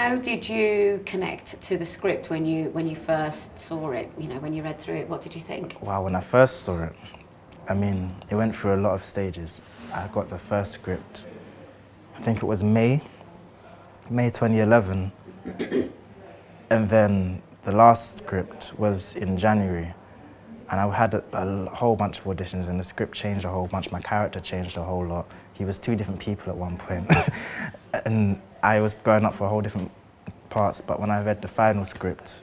how did you connect to the script when you first saw it? You know, when you read through it, what did you think? Wow, when I first saw it, I mean, it went through a lot of stages. I got the first script, I think it was May 2011, and then the last script was in January. And I had a whole bunch of auditions, and the script changed a whole bunch. My character changed a whole lot. He was two different people at one point. And I was going up for a whole different parts, but when I read the final script,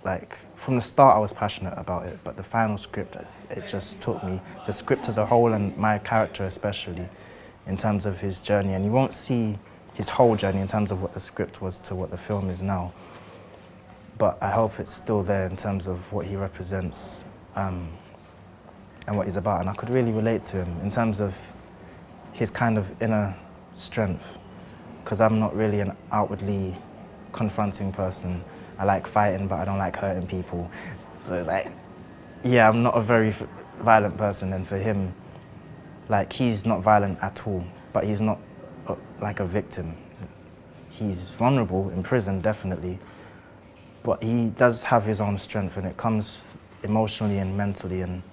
like, from the start I was passionate about it, but the final script, it just took me, the script as a whole and my character especially, in terms of his journey. And you won't see his whole journey in terms of what the script was to what the film is now. But I hope it's still there in terms of what he represents and what he's about. And I could really relate to him in terms of his kind of inner strength, because I'm not really an outwardly confronting person. I like fighting, but I don't like hurting people. So it's like, yeah, I'm not a very violent person. And for him, like, he's not violent at all, but he's not like a victim. He's vulnerable in prison, definitely, but he does have his own strength, and it comes emotionally and mentally and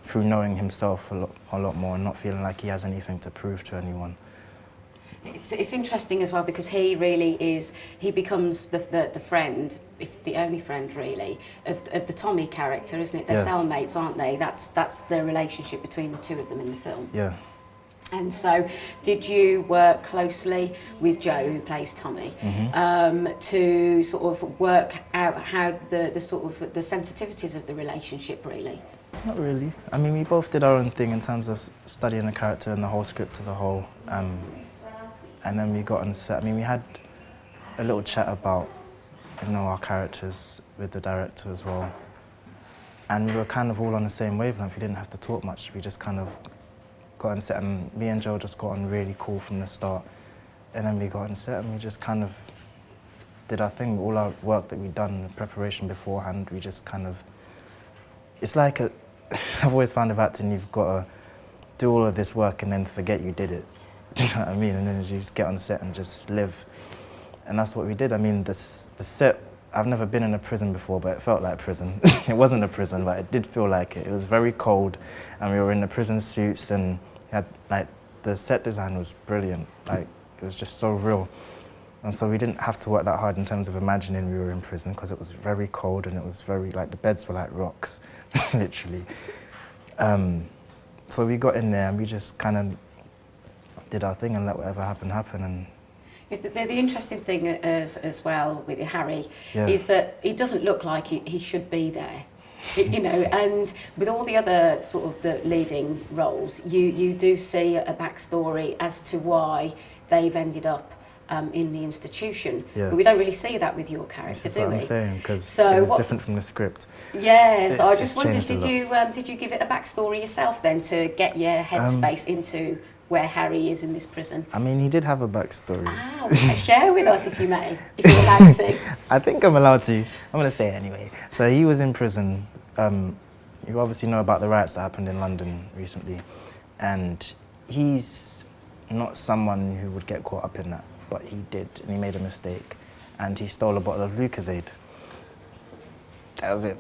through knowing himself a lot more and not feeling like he has anything to prove to anyone. It's interesting as well, because he really is, he becomes the friend, if the only friend really, of the Tommy character, isn't it? They're cellmates, aren't they? That's the relationship between the two of them in the film. Yeah. And so, did you work closely with Joe, who plays Tommy, to sort of work out how the sort of the sensitivities of the relationship really? Not really. I mean, we both did our own thing in terms of studying the character and the whole script as a whole. And then we got on set. I mean, we had a little chat about, you know, our characters with the director as well. And we were kind of all on the same wavelength. We didn't have to talk much. We just kind of got on set, and me and Joe just got on really cool from the start. And then we got on set and we just kind of did our thing. All our work that we'd done, the preparation beforehand, we just kind of, it's like I've always found with acting, you've got to do all of this work and then forget you did it. Do you know what I mean? And then you just get on set and just live. And that's what we did. I mean, the set, I've never been in a prison before, but it felt like prison. It wasn't a prison, but it did feel like it. It was very cold, and we were in the prison suits, and had, like, the set design was brilliant. Like, it was just so real. And so we didn't have to work that hard in terms of imagining we were in prison, because it was very cold and it was very, like, the beds were like rocks, literally. So we got in there and we just kind of did our thing and let whatever happen, happen. And the interesting thing as well with Harry is that he doesn't look like he should be there. You know, and with all the other sort of the leading roles, you do see a backstory as to why they've ended up in the institution. Yeah. But we don't really see that with your character, do we? That's what I'm saying, because it was different from the script. Yeah, so I just wondered, did you give it a backstory yourself then to get your headspace into where Harry is in this prison? I mean, he did have a backstory. Ah, share with us if you may, if you're allowed to. I think I'm allowed to. I'm going to say it anyway. So he was in prison. You obviously know about the riots that happened in London recently. And he's not someone who would get caught up in that, but he did, and he made a mistake. And he stole a bottle of Lucozade. That was it.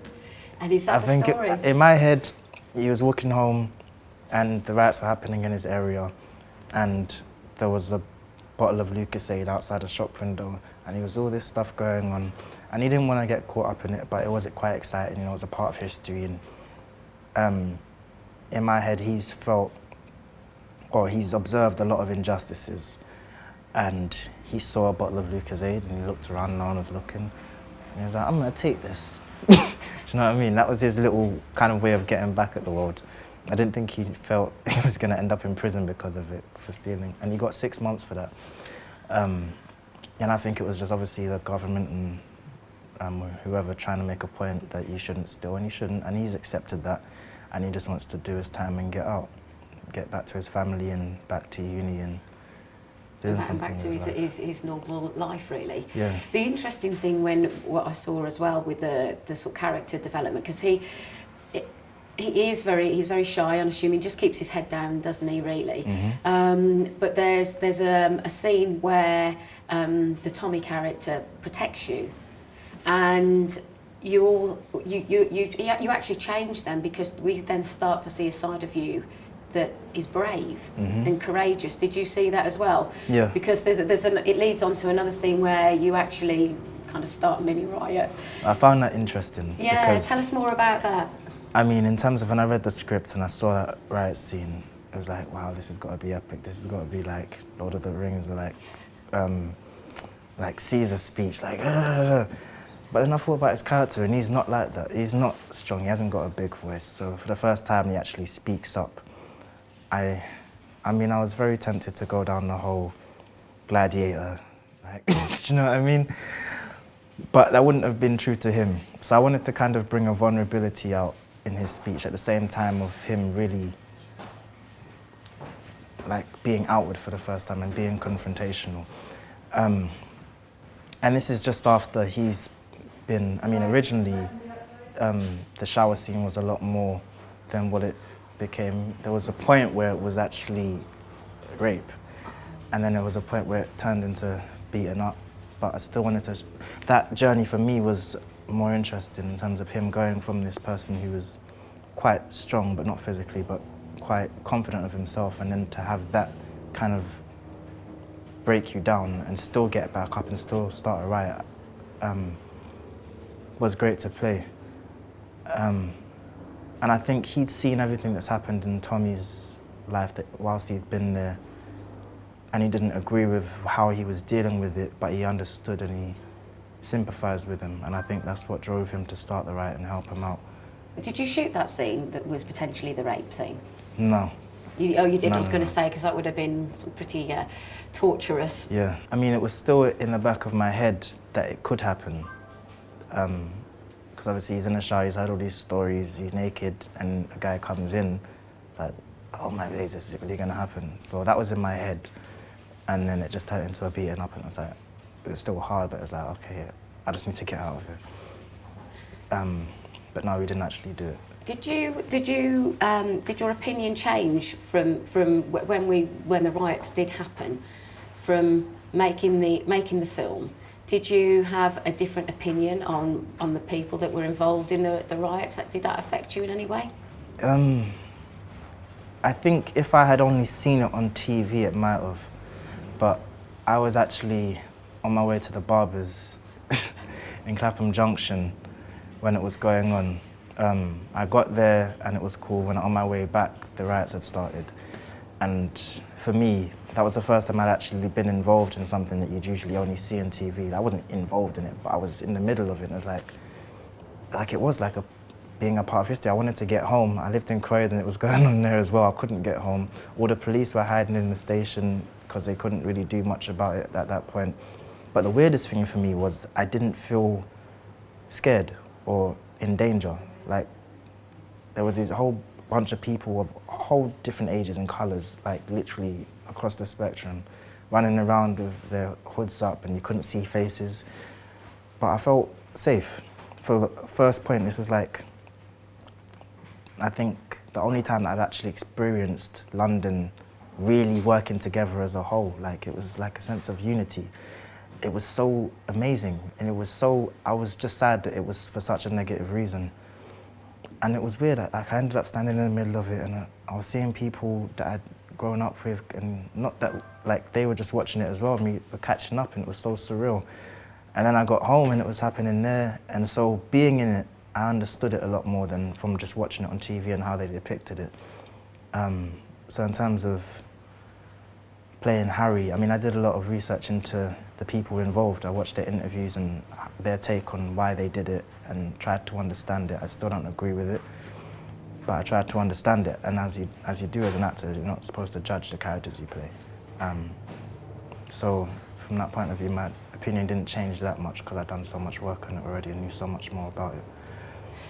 And is that the story? In my head, he was walking home, and the riots were happening in his area, and there was a bottle of Lucozade outside a shop window, and there was all this stuff going on, and he didn't want to get caught up in it, but it was quite exciting, you know, it was a part of history. And in my head, he's observed a lot of injustices, and he saw a bottle of Lucozade, and he looked around, no one was looking, and he was like, I'm gonna take this. Do you know what I mean? That was his little kind of way of getting back at the world. I didn't think he felt he was going to end up in prison because of it, for stealing. And he got 6 months for that. And I think it was just obviously the government and whoever trying to make a point that you shouldn't steal, and you shouldn't. And he's accepted that. And he just wants to do his time and get out, get back to his family and back to uni and doing something. Back to his normal life, really. Yeah. The interesting thing what I saw as well with the sort of character development, because He's very shy, unassuming, just keeps his head down, doesn't he, really? But there's a scene where the Tommy character protects you, and you actually change them, because we then start to see a side of you that is brave and courageous. Did you see that as well? Yeah. Because it leads on to another scene where you actually kind of start a mini riot. I found that interesting. Yeah, because, tell us more about that. I mean, in terms of when I read the script and I saw that riot scene, it was like, wow, this has got to be epic. This has got to be like Lord of the Rings, or like Caesar's speech, like. But then I thought about his character, and he's not like that. He's not strong. He hasn't got a big voice. So for the first time, he actually speaks up. I mean, I was very tempted to go down the whole gladiator, like, do you know what I mean? But that wouldn't have been true to him. So I wanted to kind of bring a vulnerability out in his speech at the same time of him really like being outward for the first time and being confrontational. And this is just after he's been, I mean, originally the shower scene was a lot more than what it became. There was a point where it was actually rape, and then there was a point where it turned into beaten up. But I still wanted to, that journey for me was more interesting in terms of him going from this person who was quite strong, but not physically, but quite confident of himself, and then to have that kind of break you down and still get back up and still start a riot was great to play. And I think he'd seen everything that's happened in Tommy's life that whilst he'd been there, and he didn't agree with how he was dealing with it, but he understood and he sympathised with him, and I think that's what drove him to start the riot and help him out. Did you shoot that scene that was potentially the rape scene? No. You did? No, I was going to say, because that would have been pretty torturous. Yeah. I mean, it was still in the back of my head that it could happen. Because obviously he's in the shower, he's heard all these stories, he's naked, and a guy comes in, like, oh my days, is it really going to happen? So that was in my head. And then it just turned into a beating up, and it was still hard, but it was like, okay, I just need to get out of it. But no, we didn't actually do it. Did your opinion change from when the riots did happen, from making the film? Did you have a different opinion on the people that were involved in the riots? Did that affect you in any way? I think if I had only seen it on TV, it might have. But I was actually on my way to the barber's in Clapham Junction when it was going on. I got there and it was cool. When on my way back, the riots had started. And for me, that was the first time I'd actually been involved in something that you'd usually only see on TV. I wasn't involved in it, but I was in the middle of it. It was like being a part of history. I wanted to get home. I lived in Croydon, it was going on there as well. I couldn't get home. All the police were hiding in the station because they couldn't really do much about it at that point. But the weirdest thing for me was I didn't feel scared or in danger. Like, there was this whole bunch of people of whole different ages and colours, like literally across the spectrum, running around with their hoods up and you couldn't see faces. But I felt safe. For the first point, this was like, I think the only time that I'd actually experienced London really working together as a whole. Like, it was like a sense of unity. It was so amazing, and I was just sad that it was for such a negative reason. And it was weird, like I ended up standing in the middle of it, and I was seeing people that I'd grown up with, and not that, like, they were just watching it as well, we were catching up, and it was so surreal. And then I got home and it was happening there, and so being in it, I understood it a lot more than from just watching it on TV and how they depicted it. So in terms of playing Harry, I mean, I did a lot of research into the people involved. I watched their interviews and their take on why they did it and tried to understand it. I still don't agree with it, but I tried to understand it. And as you do as an actor, you're not supposed to judge the characters you play. So from that point of view, my opinion didn't change that much because I'd done so much work on it already and knew so much more about it.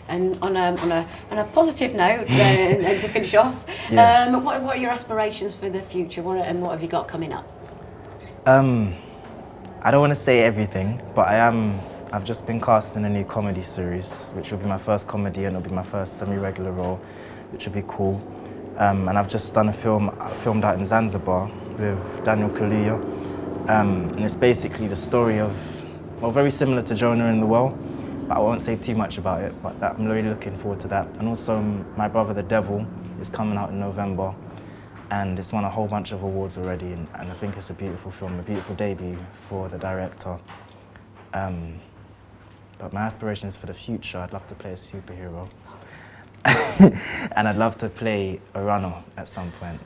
And on a positive note, and to finish off, yeah. What are your aspirations for the future? What have you got coming up? I don't want to say everything, but I've just been cast in a new comedy series, which will be my first comedy and it'll be my first semi-regular role. which would be cool. And I've just done a film, filmed out in Zanzibar with Daniel Kaluuya. And it's basically the story of, well, very similar to Jonah in the Well, but I won't say too much about it, but I'm really looking forward to that. And also My Brother the Devil is coming out in November, and it's won a whole bunch of awards already, and I think it's a beautiful film, a beautiful debut for the director. But my aspirations for the future, I'd love to play a superhero. And I'd love to play a runner at some point.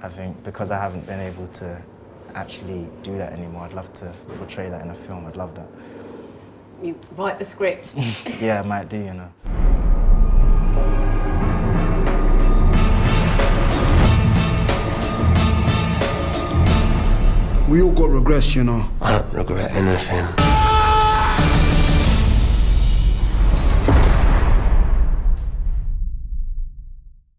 I think because I haven't been able to actually do that anymore, I'd love to portray that in a film. I'd love that. You write the script. Yeah, I might do, you know. We all got regrets, you know. I don't regret anything.